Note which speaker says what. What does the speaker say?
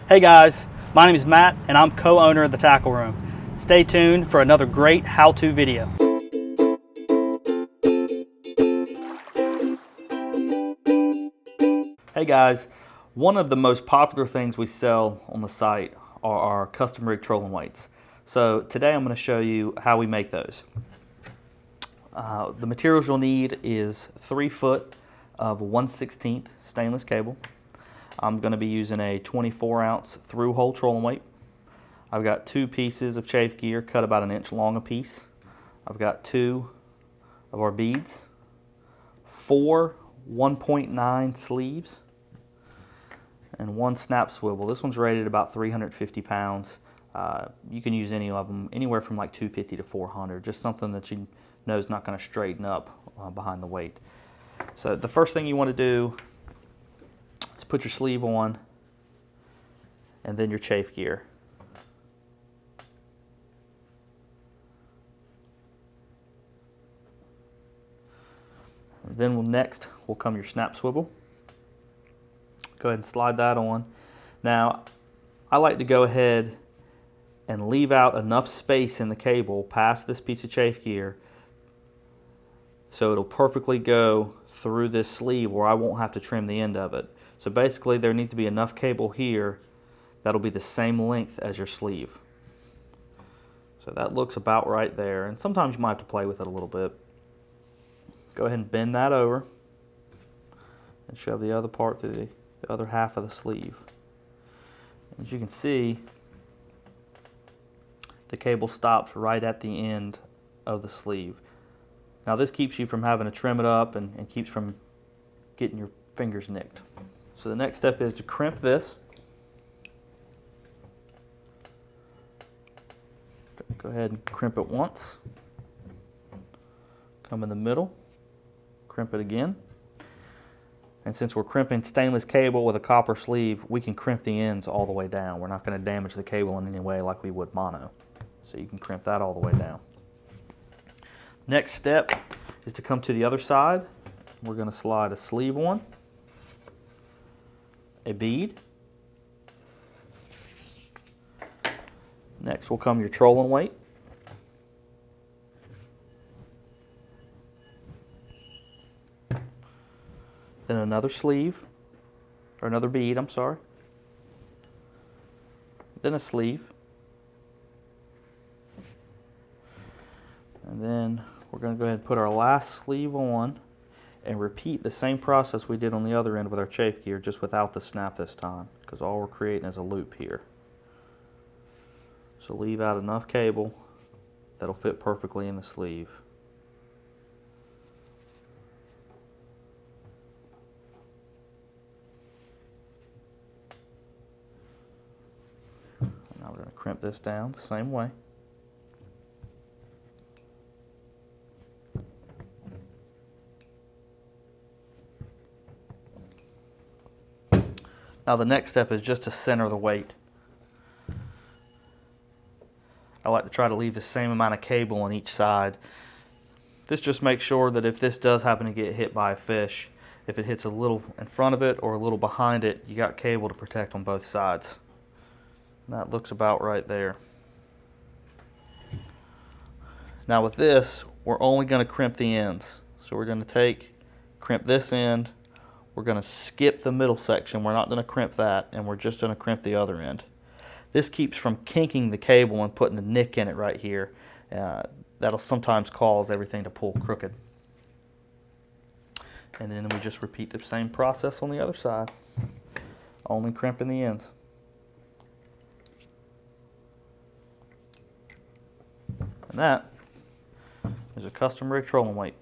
Speaker 1: Hey guys, my name is Matt and I'm co-owner of the Tackle Room. Stay tuned for another great how-to video. Hey guys, one of the most popular things we sell on the site are our custom rig trolling weights. So today I'm going to show you how we make those. The materials you'll need is 3 foot of 1/16 stainless cable. I'm going to be using a 24-ounce through-hole trolling weight. I've got 2 pieces of chafe gear cut about 1 inch long a piece. I've got 2 of our beads, 4 1.9 sleeves, and 1 snap swivel. This one's rated about 350 pounds. You can use any of them, anywhere from like 250 to 400, just something that you know is not going to straighten up behind the weight. So the first thing you want to do is put your sleeve on and then your chafe gear. And then next will come your snap swivel. Go ahead and slide that on. Now I like to go ahead and leave out enough space in the cable past this piece of chafe gear so it'll perfectly go through this sleeve where I won't have to trim the end of it. So basically there needs to be enough cable here that'll be the same length as your sleeve. So that looks about right there, and sometimes you might have to play with it a little bit. Go ahead and bend that over and shove the other part through the other half of the sleeve. As you can see, the cable stops right at the end of the sleeve. Now this keeps you from having to trim it up and keeps from getting your fingers nicked. So the next step is to crimp this. Go ahead and crimp it once. Come in the middle, crimp it again. And since we're crimping stainless cable with a copper sleeve, we can crimp the ends all the way down. We're not going to damage the cable in any way like we would mono. So you can crimp that all the way down. Next step is to come to the other side. We're going to slide a sleeve on, a bead. Next will come your trolling weight. Then another sleeve, or another bead, I'm sorry. Then a sleeve. And then we're going to go ahead and put our last sleeve on and repeat the same process we did on the other end with our chafe gear, just without the snap this time, because all we're creating is a loop here. So leave out enough cable that'll fit perfectly in the sleeve. And now we're going to crimp this down the same way. Now the next step is just to center the weight. I like to try to leave the same amount of cable on each side. This just makes sure that if this does happen to get hit by a fish, if it hits a little in front of it or a little behind it, you got cable to protect on both sides. And that looks about right there. Now with this, we're only going to crimp the ends. So we're going to crimp this end. We're going to skip the middle section. We're not going to crimp that, and we're just going to crimp the other end. This keeps from kinking the cable and putting a nick in it right here. That'll sometimes cause everything to pull crooked. And then we just repeat the same process on the other side, only crimping the ends. And that is a custom rig trolling weight.